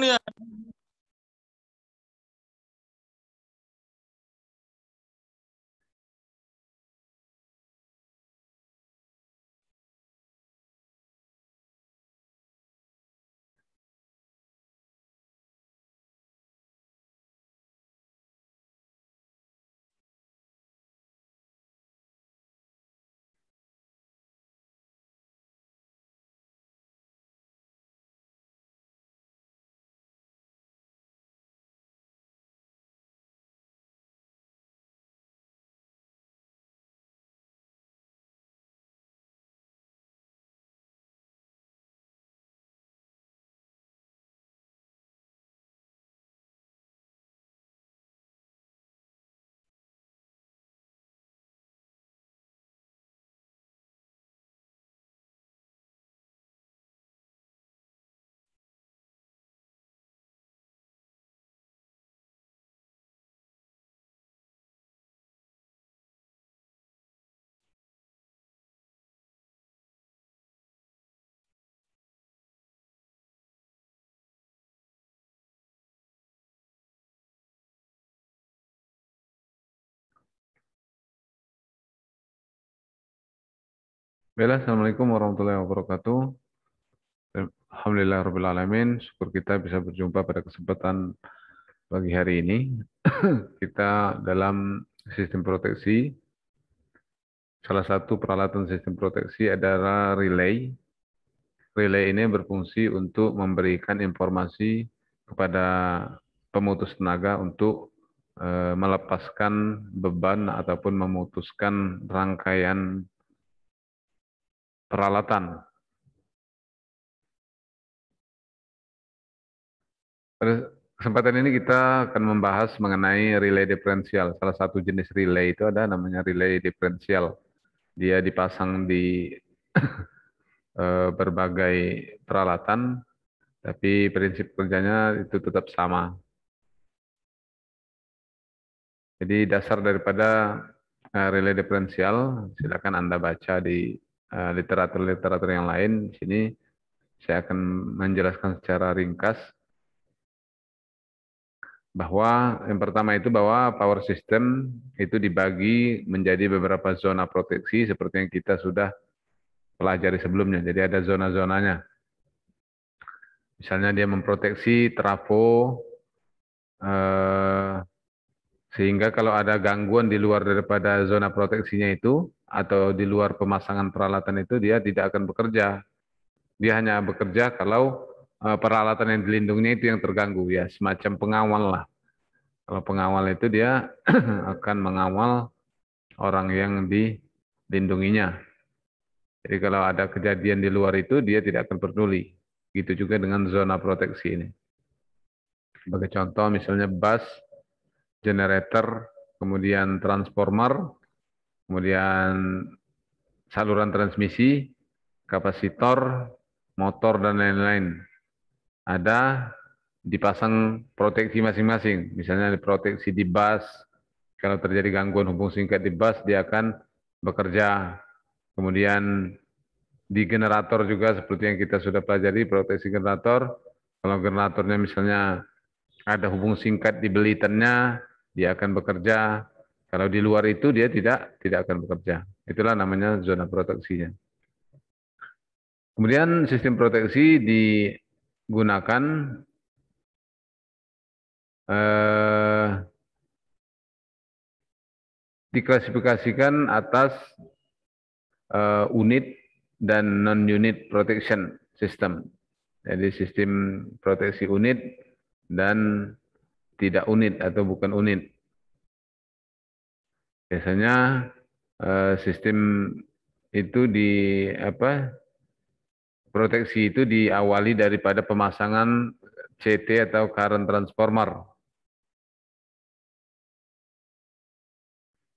dia. Baiklah, Assalamualaikum warahmatullahi wabarakatuh. Alhamdulillahirrahmanirrahim. Syukur kita bisa berjumpa pada kesempatan pagi hari ini. Kita dalam sistem proteksi, salah satu peralatan sistem proteksi adalah relay. Relay ini berfungsi untuk memberikan informasi kepada pemutus tenaga untuk melepaskan beban ataupun memutuskan rangkaian peralatan. Pada kesempatan ini kita akan membahas mengenai relay diferensial. Salah satu jenis relay itu ada namanya relay diferensial. Dia dipasang di berbagai peralatan, tapi prinsip kerjanya itu tetap sama. Jadi dasar daripada relay diferensial, silakan Anda baca di literatur-literatur yang lain. Di sini saya akan menjelaskan secara ringkas bahwa yang pertama itu bahwa power system itu dibagi menjadi beberapa zona proteksi seperti yang kita sudah pelajari sebelumnya. Jadi ada zona-zonanya. Misalnya dia memproteksi trafo sehingga kalau ada gangguan di luar daripada zona proteksinya itu atau di luar pemasangan peralatan itu dia tidak akan bekerja. Dia hanya bekerja kalau peralatan yang dilindunginya itu yang terganggu ya, semacam pengawal lah. Kalau pengawal itu dia akan mengawal orang yang dilindunginya. Jadi kalau ada kejadian di luar itu, dia tidak akan peduli. Gitu juga dengan zona proteksi ini. Sebagai contoh, misalnya bus, generator, kemudian transformer, kemudian saluran transmisi, kapasitor, motor, dan lain-lain. Ada dipasang proteksi masing-masing. Misalnya diproteksi di bus, kalau terjadi gangguan hubung singkat di bus, dia akan bekerja. Kemudian di generator juga seperti yang kita sudah pelajari, proteksi generator. Kalau generatornya misalnya ada hubung singkat di belitannya, dia akan bekerja. Kalau di luar itu dia tidak akan bekerja. Itulah namanya zona proteksinya. Kemudian sistem proteksi digunakan eh, diklasifikasikan atas unit dan non-unit protection system. Jadi sistem proteksi unit dan tidak unit atau bukan unit. Biasanya sistem itu proteksi itu diawali daripada pemasangan CT atau current transformer.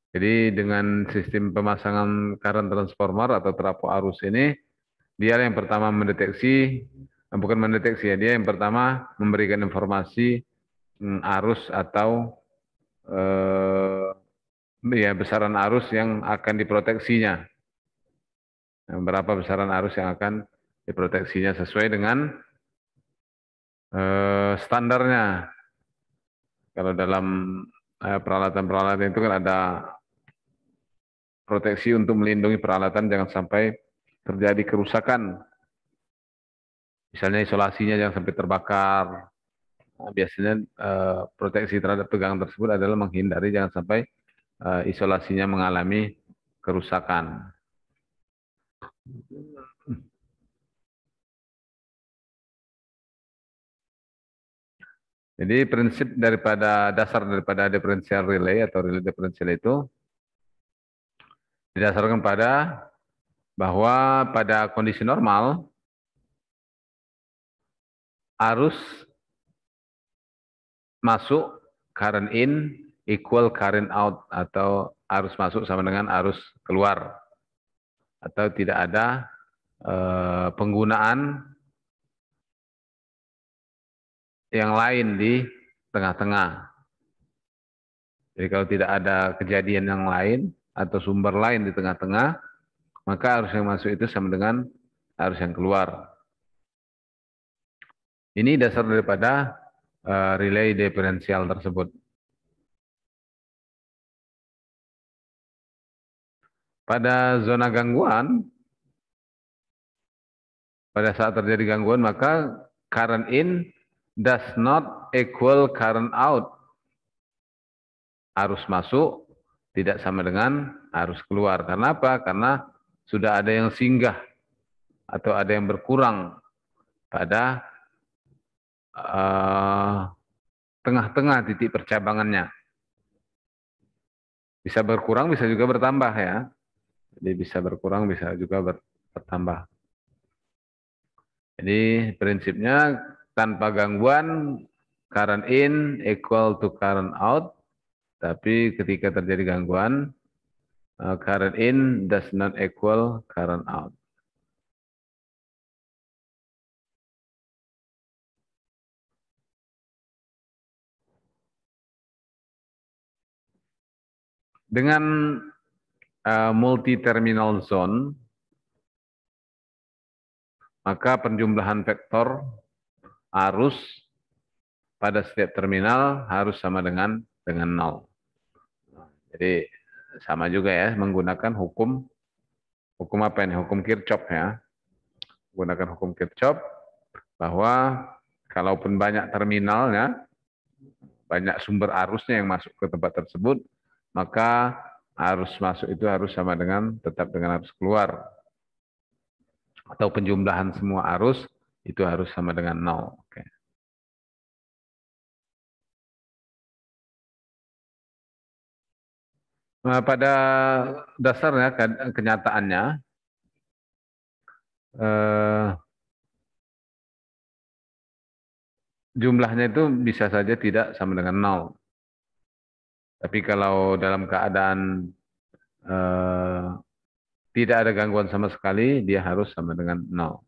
Jadi dengan sistem pemasangan current transformer atau trafo arus ini, dia yang pertama mendeteksi, bukan mendeteksi ya, dia yang pertama memberikan informasi arus atau ya besaran arus yang akan diproteksinya. Berapa besaran arus yang akan diproteksinya sesuai dengan standarnya. Kalau dalam peralatan-peralatan itu kan ada proteksi untuk melindungi peralatan jangan sampai terjadi kerusakan. Misalnya isolasinya jangan sampai terbakar. Nah, biasanya proteksi terhadap tegangan tersebut adalah menghindari jangan sampai isolasinya mengalami kerusakan. Jadi prinsip daripada dasar daripada differential relay atau relay differential itu didasarkan pada bahwa pada kondisi normal arus masuk current in equal current out atau arus masuk sama dengan arus keluar atau tidak ada penggunaan yang lain di tengah-tengah. Jadi kalau tidak ada kejadian yang lain atau sumber lain di tengah-tengah, maka arus yang masuk itu sama dengan arus yang keluar. Ini dasar daripada relay diferensial tersebut. Pada zona gangguan, pada saat terjadi gangguan, maka current in does not equal current out. Arus masuk tidak sama dengan arus keluar. Karena apa? Karena sudah ada yang singgah atau ada yang berkurang pada tengah-tengah titik percabangannya. Bisa berkurang, bisa juga bertambah ya. Jadi bisa berkurang, bisa juga bertambah. Jadi prinsipnya tanpa gangguan current in equal to current out. Tapi ketika terjadi gangguan, current in does not equal current out. Dengan multi-terminal zone, maka penjumlahan vektor arus pada setiap terminal harus sama dengan nol. Jadi sama juga ya, menggunakan hukum apa ini? Hukum Kirchhoff ya. Menggunakan hukum Kirchhoff bahwa kalaupun banyak terminalnya, banyak sumber arusnya yang masuk ke tempat tersebut, maka arus masuk itu harus sama dengan tetap dengan arus keluar. Atau penjumlahan semua arus itu harus sama dengan nol. Oke. Nah, pada dasarnya kenyataannya eh, jumlahnya itu bisa saja tidak sama dengan nol. Tapi kalau dalam keadaan eh, tidak ada gangguan sama sekali, dia harus sama dengan nol.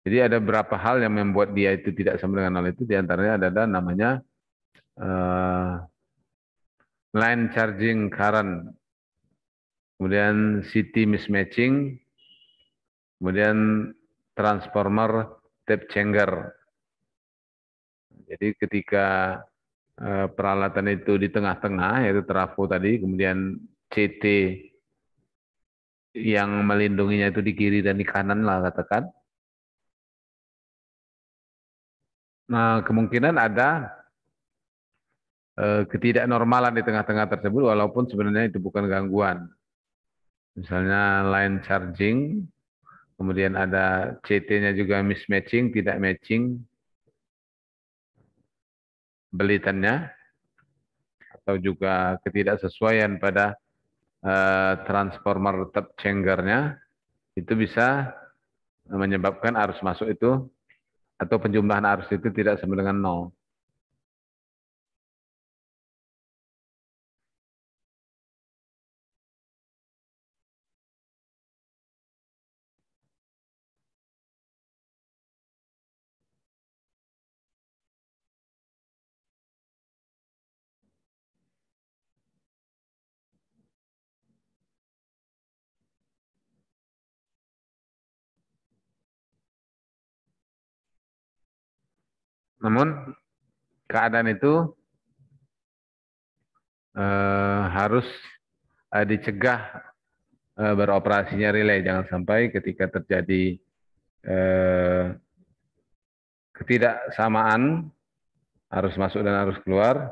Jadi ada beberapa hal yang membuat dia itu tidak sama dengan nol itu, diantaranya ada namanya eh, line charging current, kemudian city mismatching, kemudian transformer tape changer. Jadi ketika peralatan itu di tengah-tengah, yaitu trafo tadi, kemudian CT yang melindunginya itu di kiri dan di kanan lah katakan. Nah, kemungkinan ada ketidaknormalan di tengah-tengah tersebut walaupun sebenarnya itu bukan gangguan. Misalnya line charging, kemudian ada CT-nya juga mismatching, tidak matching belitannya, atau juga ketidaksesuaian pada transformer tap changernya, itu bisa menyebabkan arus masuk itu atau penjumlahan arus itu tidak sama dengan nol. Namun keadaan itu harus dicegah beroperasinya relay. Jangan sampai ketika terjadi ketidaksamaan arus masuk dan arus keluar,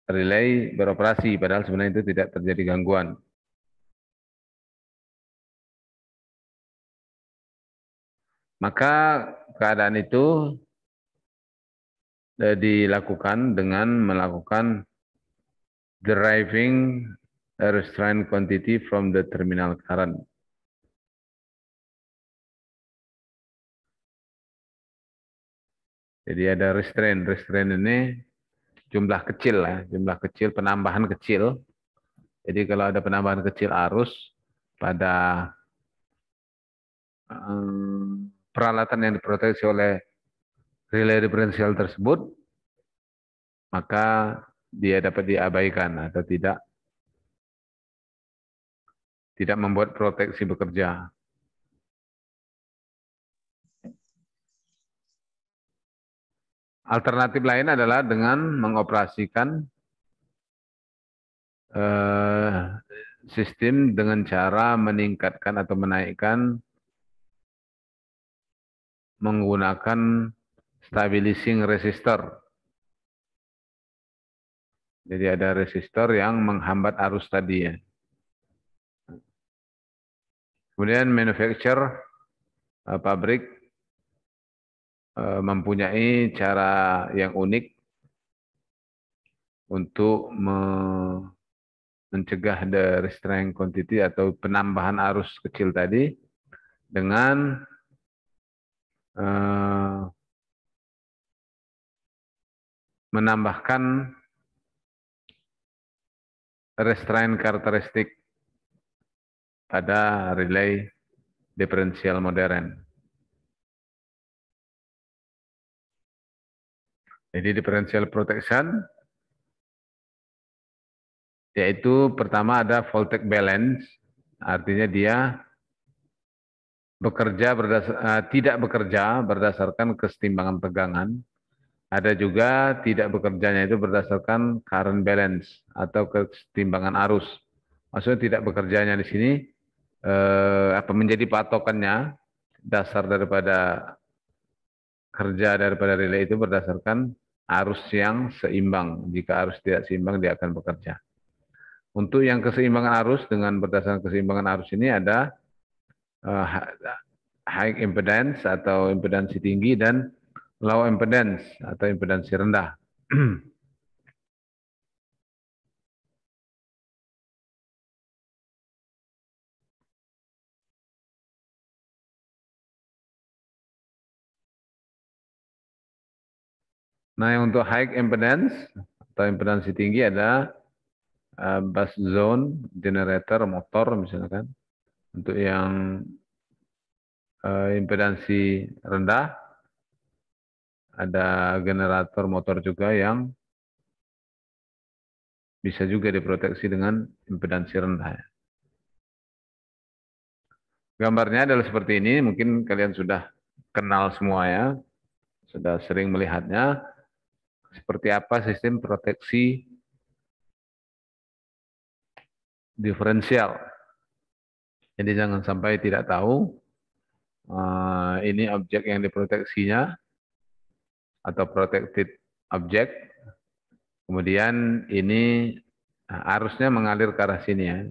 relay beroperasi, padahal sebenarnya itu tidak terjadi gangguan. Maka keadaan itu dilakukan dengan melakukan deriving a restraint quantity from the terminal current. Jadi ada restraint. Restraint ini jumlah kecil ya, jumlah kecil, penambahan kecil. Jadi kalau ada penambahan kecil arus pada peralatan yang diproteksi oleh relay diferensial tersebut, maka dia dapat diabaikan atau tidak membuat proteksi bekerja. Alternatif lain adalah dengan mengoperasikan sistem dengan cara meningkatkan atau menaikkan menggunakan stabilizing resistor. Jadi ada resistor yang menghambat arus tadi ya. Kemudian manufacturer pabrik mempunyai cara yang unik untuk mencegah the restraint quantity atau penambahan arus kecil tadi dengan menambahkan restraint karakteristik pada relay diferensial modern. Jadi differential protection yaitu pertama ada voltage balance, artinya dia tidak bekerja berdasarkan kesetimbangan tegangan. Ada juga tidak bekerjanya itu berdasarkan current balance atau kesetimbangan arus. Maksudnya tidak bekerjanya di sini menjadi patokannya dasar daripada kerja daripada relay itu berdasarkan arus yang seimbang. Jika arus tidak seimbang dia akan bekerja. Untuk yang keseimbangan arus dengan berdasarkan keseimbangan arus ini ada high impedance atau impedansi tinggi dan low impedance atau impedansi rendah. Nah, yang untuk high impedance atau impedansi tinggi ada bus zone, generator, motor misalkan. Untuk yang impedansi rendah ada generator motor juga yang bisa juga diproteksi dengan impedansi rendah. Gambarnya adalah seperti ini, mungkin kalian sudah kenal semua ya, sudah sering melihatnya. Seperti apa sistem proteksi diferensial. Jadi jangan sampai tidak tahu ini objek yang diproteksinya atau protected object. Kemudian ini arusnya mengalir ke arah sini ya.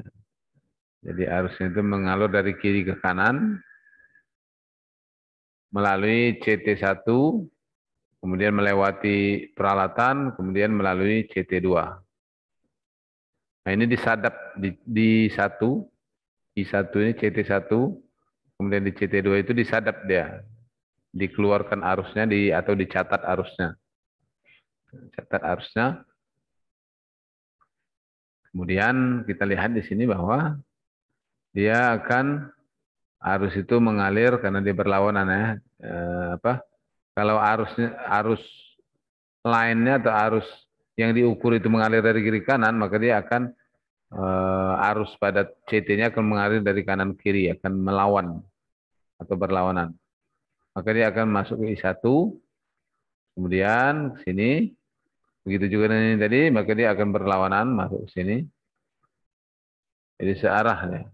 Jadi arusnya itu mengalir dari kiri ke kanan melalui CT1, kemudian melewati peralatan, kemudian melalui CT2. Nah ini disadap di satu, I1 ini CT1, kemudian di CT2 itu disadap dia. Dikeluarkan arusnya atau dicatat arusnya. Catat arusnya. Kemudian kita lihat di sini bahwa dia akan arus itu mengalir karena dia berlawanan ya. Kalau arus lainnya atau arus yang diukur itu mengalir dari kiri kanan, maka dia akan arus pada CT-nya akan mengalir dari kanan ke kiri, akan melawan atau berlawanan. Maka dia akan masuk ke I1, Kemudian ke sini, begitu juga dengan ini tadi, maka dia akan berlawanan masuk ke sini. Jadi searahnya.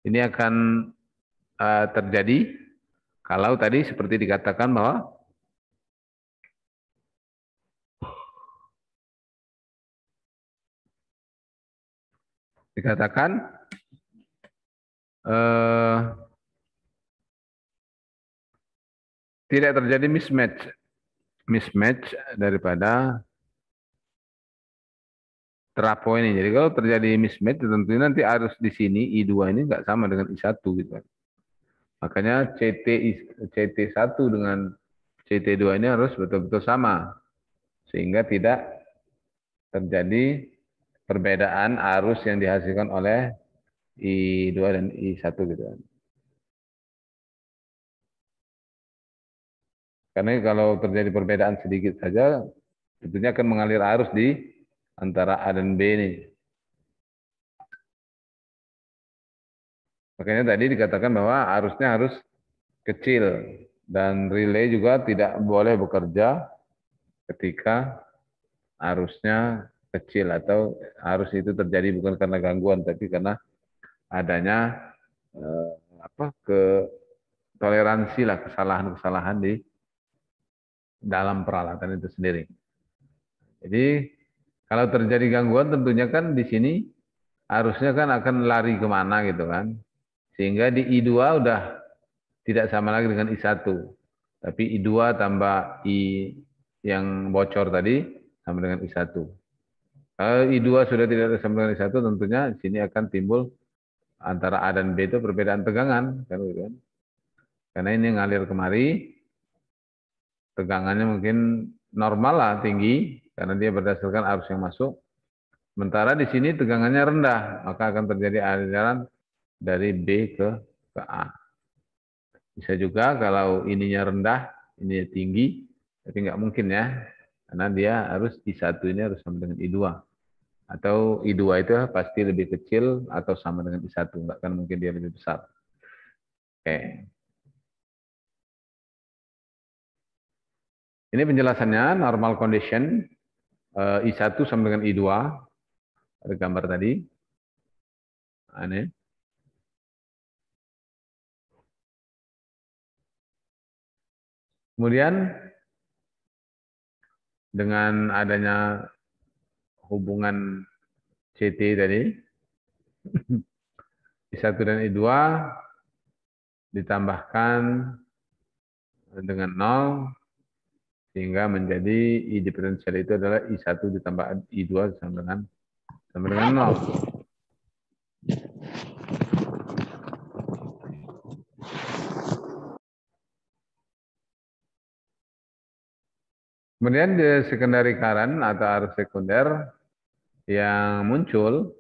Ini akan terjadi kalau tadi seperti dikatakan bahwa eh, tidak terjadi mismatch daripada terapo ini. Jadi kalau terjadi mismatch, tentunya nanti arus di sini I2 ini nggak sama dengan I1 gitu kan. Makanya CT1 dengan CT2 ini harus betul-betul sama sehingga tidak terjadi perbedaan arus yang dihasilkan oleh I2 dan I1 gitu kan. Karena kalau terjadi perbedaan sedikit saja, tentunya akan mengalir arus di antara A dan B ini. Makanya tadi dikatakan bahwa arusnya harus kecil dan relay juga tidak boleh bekerja ketika arusnya kecil atau arus itu terjadi bukan karena gangguan tapi karena adanya eh, toleransi lah kesalahan-kesalahan di dalam peralatan itu sendiri. Jadi kalau terjadi gangguan tentunya kan di sini arusnya kan akan lari kemana gitu kan. Sehingga di I2 udah tidak sama lagi dengan I1. Tapi I2 tambah I yang bocor tadi sama dengan I1. Kalau I2 sudah tidak sama dengan I1 tentunya di sini akan timbul antara A dan B itu perbedaan tegangan kan gitu kan. Karena ini ngalir kemari tegangannya mungkin normal lah tinggi karena dia berdasarkan arus yang masuk. Sementara di sini tegangannya rendah, maka akan terjadi aliran dari B ke A. Bisa juga kalau ininya rendah, ininya tinggi, tapi nggak mungkin ya, karena dia harus I1 ini harus sama dengan I2. Atau I2 itu pasti lebih kecil atau sama dengan I1, nggak kan mungkin dia lebih besar. Oke. Ini penjelasannya, normal condition, I1 sama dengan I2, ada gambar tadi. Ini. Kemudian dengan adanya hubungan CT tadi, I1 dan I2 ditambahkan dengan 0, sehingga menjadi I diferensial itu adalah I1 ditambah I2 sama dengan 0. Kemudian di secondary current atau arus sekunder yang muncul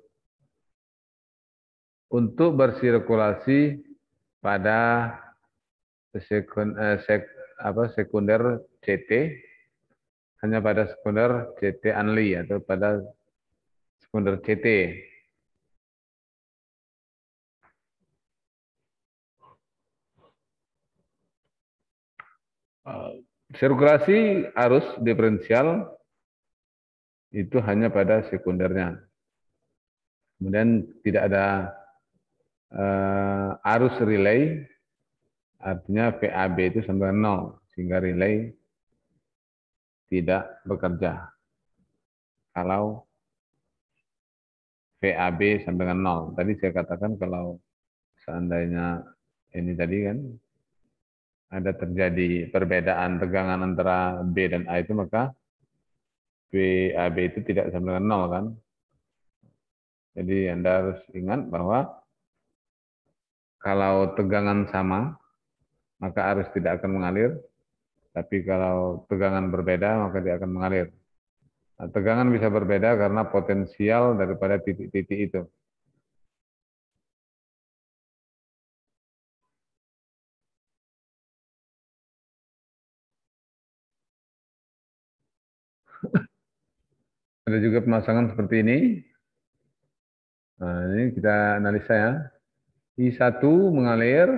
untuk bersirkulasi pada sekunder CT hanya pada sekunder CT only atau pada sekunder CT. Sirkulasi arus diferensial itu hanya pada sekundernya. Kemudian tidak ada arus relay, artinya VAB itu sama dengan 0, sehingga relay tidak bekerja. Kalau VAB sama dengan 0. Tadi saya katakan kalau seandainya ini tadi kan ada terjadi perbedaan tegangan antara B dan A itu, maka VAB itu tidak sama dengan 0 kan. Jadi Anda harus ingat bahwa kalau tegangan sama, maka arus tidak akan mengalir. Tapi kalau tegangan berbeda, maka dia akan mengalir. Nah, tegangan bisa berbeda karena potensial daripada titik-titik itu. Ada juga pemasangan seperti ini. Nah, ini kita analisa ya. I1 mengalir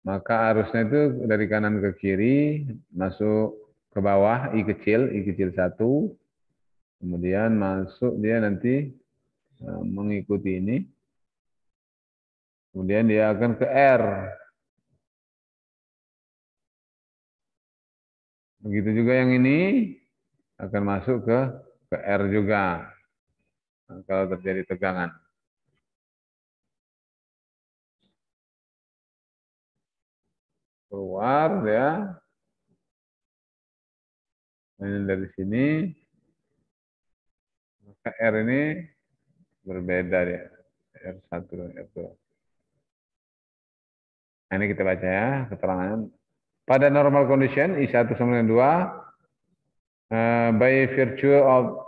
maka arusnya itu dari kanan ke kiri, masuk ke bawah, I kecil satu, kemudian masuk dia nanti mengikuti ini, kemudian dia akan ke R. Begitu juga yang ini akan masuk ke R juga kalau terjadi tegangan. Keluar ya, ini dari sini ke R ini berbeda dia. R1, R2. Nah, ini kita baca ya keterangan. Pada normal condition I1 sama dengan 2 by virtue of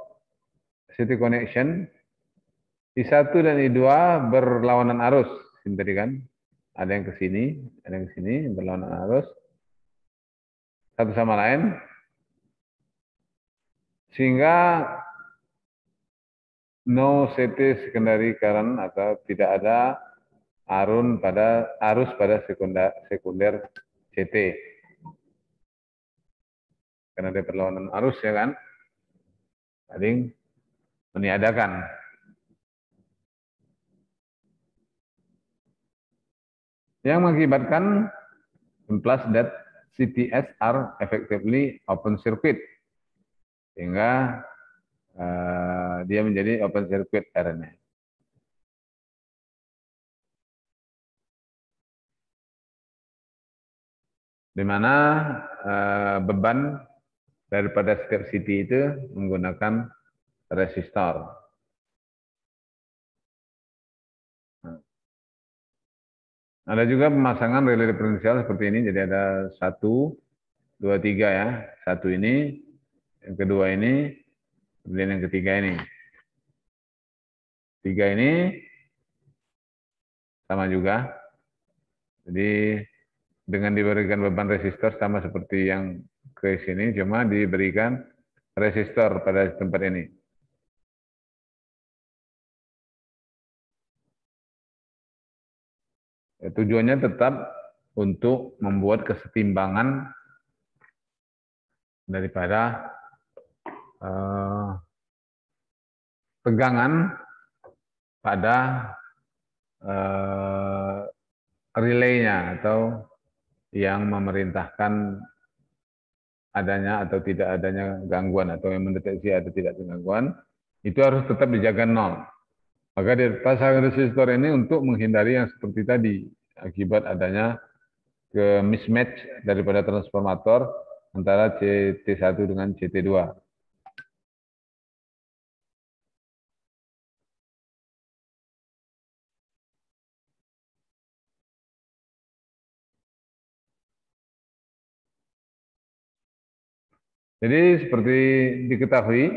city connection I1 dan I2 berlawanan arus. Ini tadi kan ada yang ke sini, ada yang ke sini berlawanan arus satu sama lain sehingga no CT secondary current atau tidak ada arus pada sekunder CT. Karena ada perlawanan arus ya kan, saling meniadakan. Yang mengakibatkan plus that CTS are effectively open circuit. Sehingga dia menjadi open circuit R-nya. Di mana beban daripada setiap CT itu menggunakan resistor. Ada juga pemasangan relay diferensial seperti ini. Jadi ada 1, 2, 3 ya. Satu ini, yang kedua ini, kemudian yang ketiga ini. 3 ini sama juga. Jadi dengan diberikan beban resistor sama seperti yang ke sini, cuma diberikan resistor pada tempat ini. Tujuannya tetap untuk membuat kesetimbangan daripada tegangan pada relaynya atau yang memerintahkan adanya atau tidak adanya gangguan atau yang mendeteksi ada tidak gangguan itu harus tetap dijaga nol. Maka dipasang resistor ini untuk menghindari yang seperti tadi akibat adanya ke mismatch daripada transformator antara CT1 dengan CT2. Jadi seperti diketahui,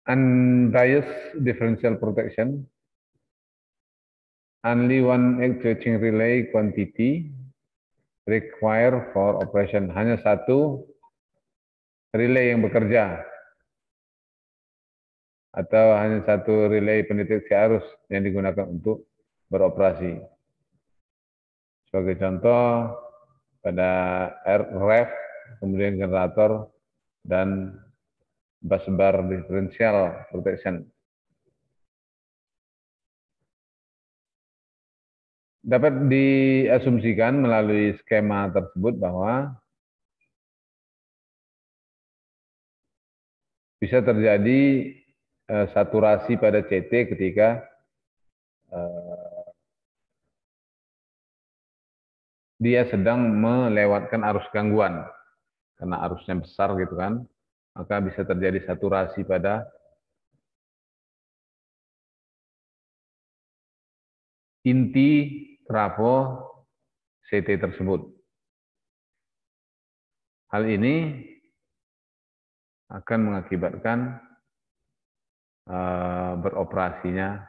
unbiased differential protection, only one actuating relay quantity require for operation. Hanya satu relay yang bekerja atau hanya satu relay pendeteksi arus yang digunakan untuk beroperasi. Sebagai contoh, pada ref, kemudian generator, dan busbar differential protection. Dapat diasumsikan melalui skema tersebut bahwa bisa terjadi saturasi pada CT ketika dia sedang melewatkan arus gangguan. Karena arusnya besar gitu kan, maka bisa terjadi saturasi pada inti trafo CT tersebut. Hal ini akan mengakibatkan beroperasinya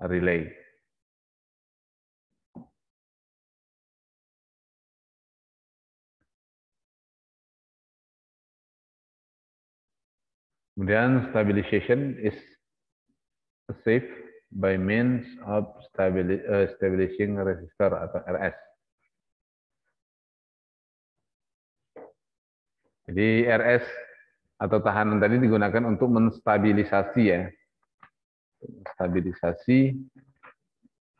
relay. Kemudian stabilization is safe by means of stabilizing resistor atau RS. Jadi RS atau tahanan tadi digunakan untuk menstabilisasi ya. Stabilisasi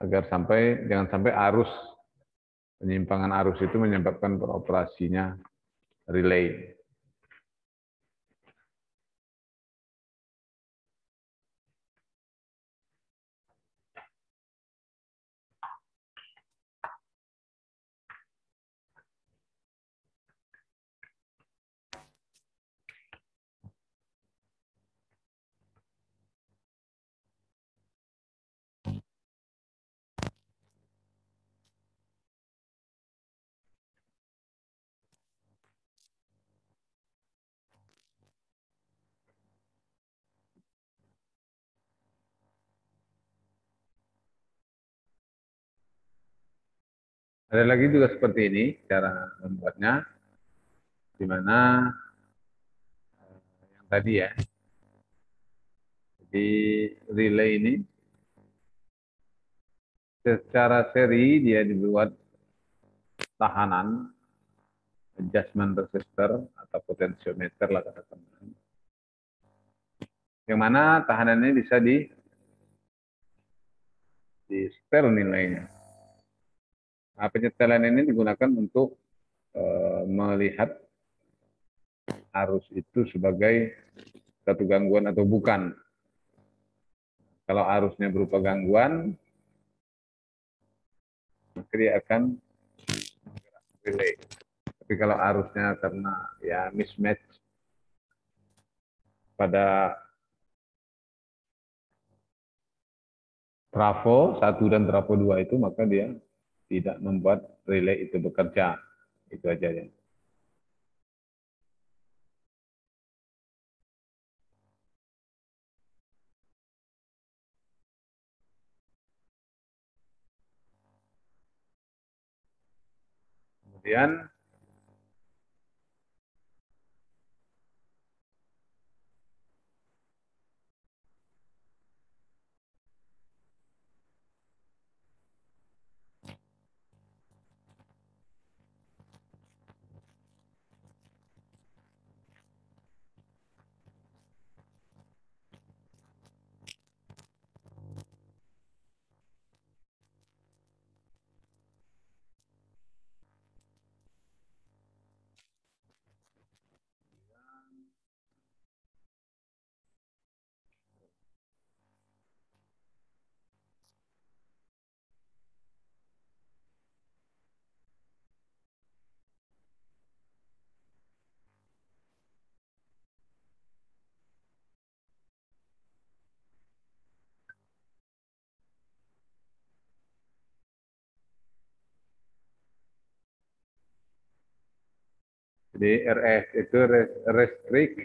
agar jangan sampai penyimpangan arus itu menyebabkan beroperasinya relay. Ada lagi juga seperti ini cara membuatnya, di mana yang tadi ya, di relay ini secara seri dia dibuat tahanan, adjustment resistor atau potentiometer lah katakan. Yang mana tahanan ini bisa di setel nilainya. Nah, penyetelan ini digunakan untuk melihat arus itu sebagai satu gangguan atau bukan. Kalau arusnya berupa gangguan, maka dia akan relay. Tapi kalau arusnya karena ya mismatch pada trafo 1 dan trafo 2 itu, maka dia tidak membuat relay itu bekerja. Itu aja ya. Kemudian jadi RF itu restrict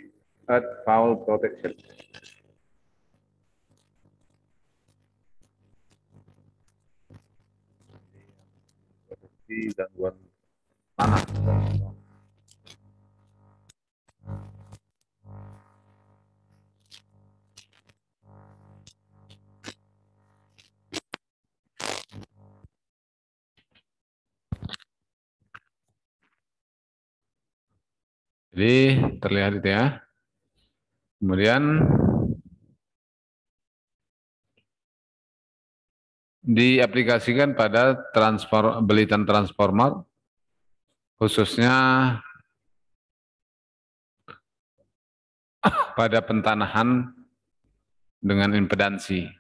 at foul protection. Di gangguan panas. Jadi terlihat itu ya. Kemudian diaplikasikan pada belitan transformer, khususnya pada pentanahan dengan impedansi.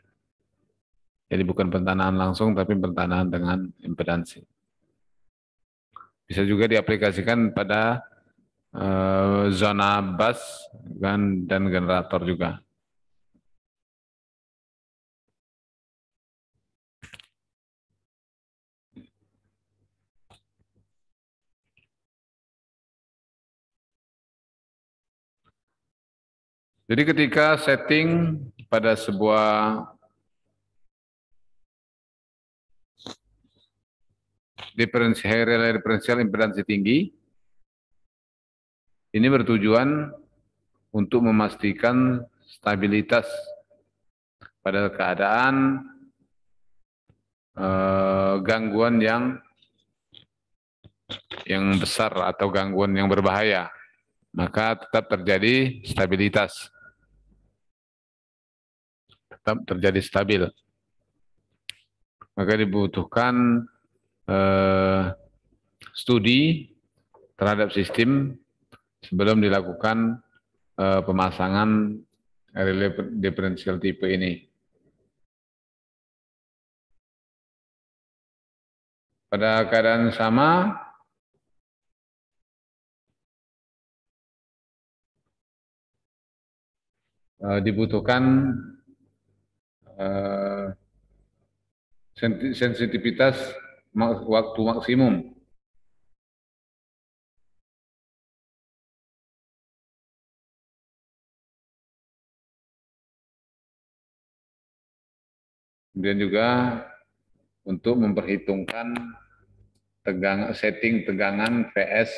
Jadi bukan pentanahan langsung, tapi pentanahan dengan impedansi. Bisa juga diaplikasikan pada zona bus dan generator juga. Jadi ketika setting pada sebuah relay diferensial impedansi tinggi, ini bertujuan untuk memastikan stabilitas pada keadaan gangguan yang besar atau gangguan yang berbahaya, maka tetap terjadi stabilitas, tetap terjadi stabil. Maka dibutuhkan studi terhadap sistem sebelum dilakukan pemasangan relay diferensial tipe ini. Pada keadaan sama, dibutuhkan sensitivitas waktu maksimum. Kemudian juga untuk memperhitungkan setting tegangan VS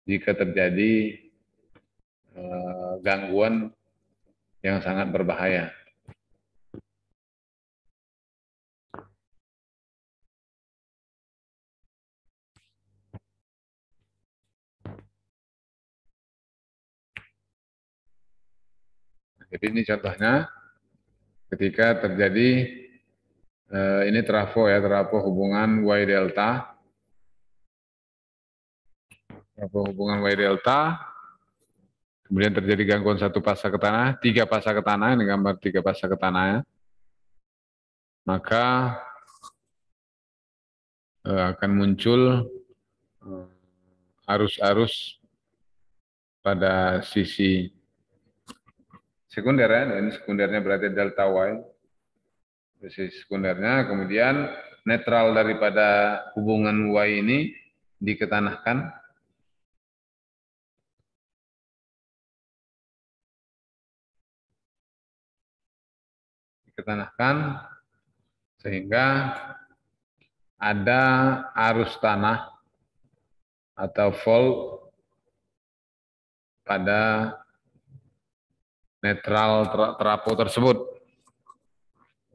jika terjadi gangguan yang sangat berbahaya. Jadi ini contohnya ketika terjadi ini trafo ya, trafo hubungan Y delta. Trafo hubungan Y delta, kemudian terjadi gangguan satu pasang ke tanah, 3 pasang ke tanah, ini gambar 3 pasang ke tanah ya. Maka akan muncul arus-arus pada sisi sekunder ya, dan sekundernya berarti delta Y, sisi sekundernya, kemudian netral daripada hubungan Y ini diketanahkan, sehingga ada arus tanah atau fault pada netral trafo tersebut.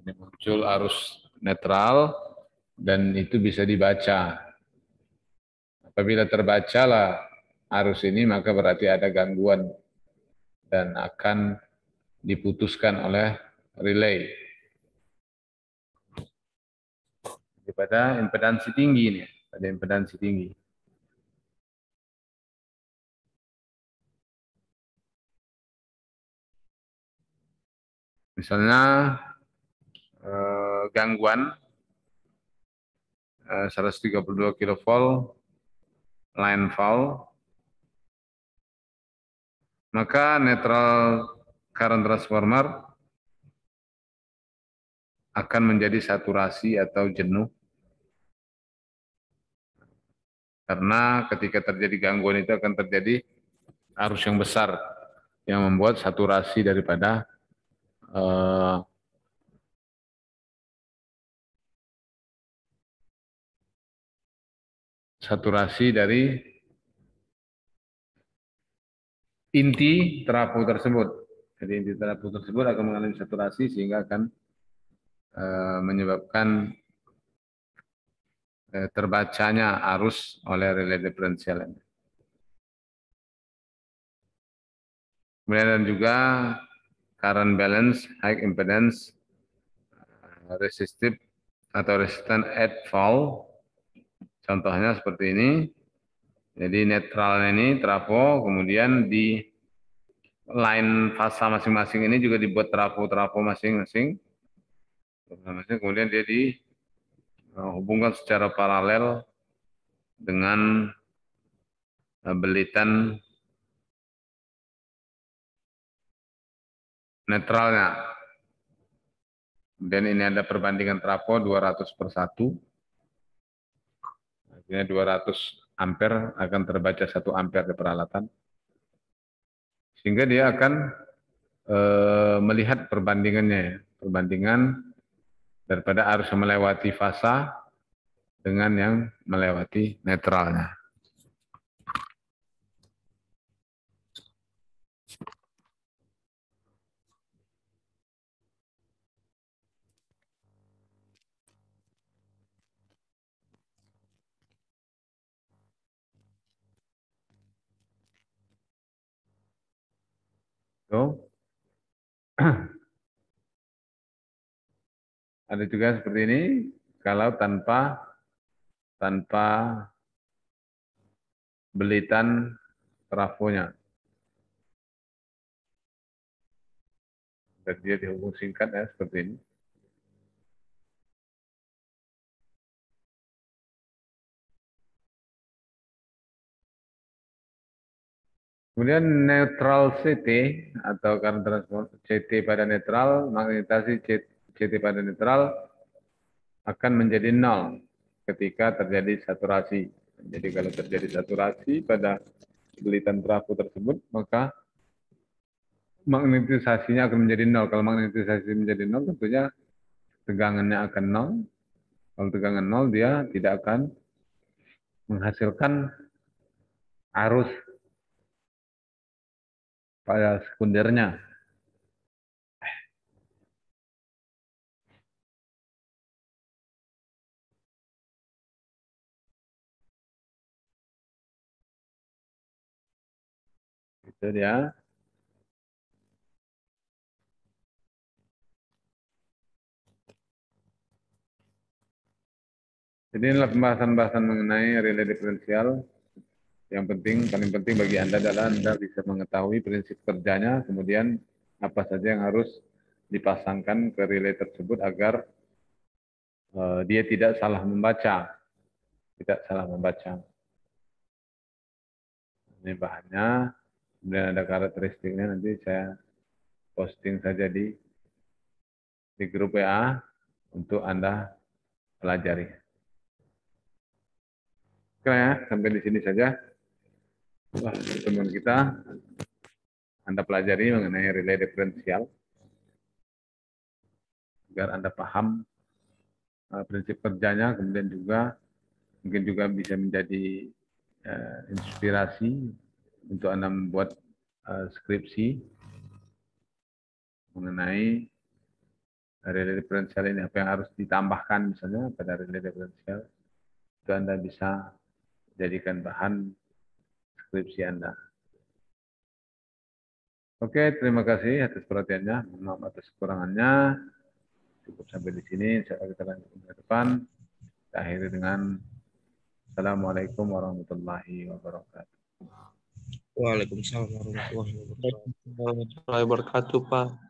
Ini muncul arus netral dan itu bisa dibaca. Apabila terbacalah arus ini, maka berarti ada gangguan dan akan diputuskan oleh relay. Pada impedansi tinggi ini, pada impedansi tinggi. Misalnya gangguan 132 kilovolt line fault, maka netral current transformer akan menjadi saturasi atau jenuh. Karena ketika terjadi gangguan itu akan terjadi arus yang besar yang membuat saturasi daripada saturasi dari inti trafo tersebut. Jadi inti trafo tersebut akan mengalami saturasi sehingga akan menyebabkan terbacanya arus oleh relay diferensial. Kemudian juga current balance, high impedance, resistive atau resistant at fault. Contohnya seperti ini. Jadi netralnya ini trafo, kemudian di line fasa masing-masing ini juga dibuat trafo-trafo masing-masing. Kemudian dia dihubungkan secara paralel dengan belitan netralnya. Kemudian ini ada perbandingan trafo 200/1. Artinya 200 ampere akan terbaca 1 ampere di peralatan. Sehingga dia akan melihat perbandingannya, perbandingan daripada arus yang melewati fasa dengan yang melewati netralnya. Tuh. Ada juga seperti ini kalau tanpa belitan trafonya. Dan dia dihubung singkat ya seperti ini. Kemudian netral CT atau current transform CT pada netral, magnetasi CT pada netral akan menjadi nol ketika terjadi saturasi. Jadi kalau terjadi saturasi pada belitan trafo tersebut, maka magnetisasinya akan menjadi nol. Kalau magnetisasi menjadi nol, tentunya tegangannya akan nol. Kalau tegangan nol, dia tidak akan menghasilkan arus pada sekundernya. Itu dia. Jadi inilah pembahasan-pembahasan mengenai relay diferensial. Yang penting, paling penting bagi Anda adalah Anda bisa mengetahui prinsip kerjanya, kemudian apa saja yang harus dipasangkan ke relay tersebut agar dia tidak salah membaca. Tidak salah membaca. Ini bahannya, kemudian ada karakteristiknya, nanti saya posting saja di grup WA untuk Anda pelajari. Oke ya, sampai di sini saja. Wah, pertemuan kita, Anda pelajari mengenai relay diferensial, agar Anda paham prinsip kerjanya, kemudian juga mungkin juga bisa menjadi inspirasi untuk Anda membuat skripsi mengenai relay diferensial ini, apa yang harus ditambahkan misalnya pada relay diferensial, itu Anda bisa jadikan bahan skripsi Anda. Oke, terima kasih atas perhatiannya. Maaf atas kekurangannya. Cukup sampai di sini. Insya Allah kita lanjut ke depan. Kita akhiri dengan Assalamualaikum warahmatullahi wabarakatuh. Waalaikumsalam warahmatullahi wabarakatuh, Pak.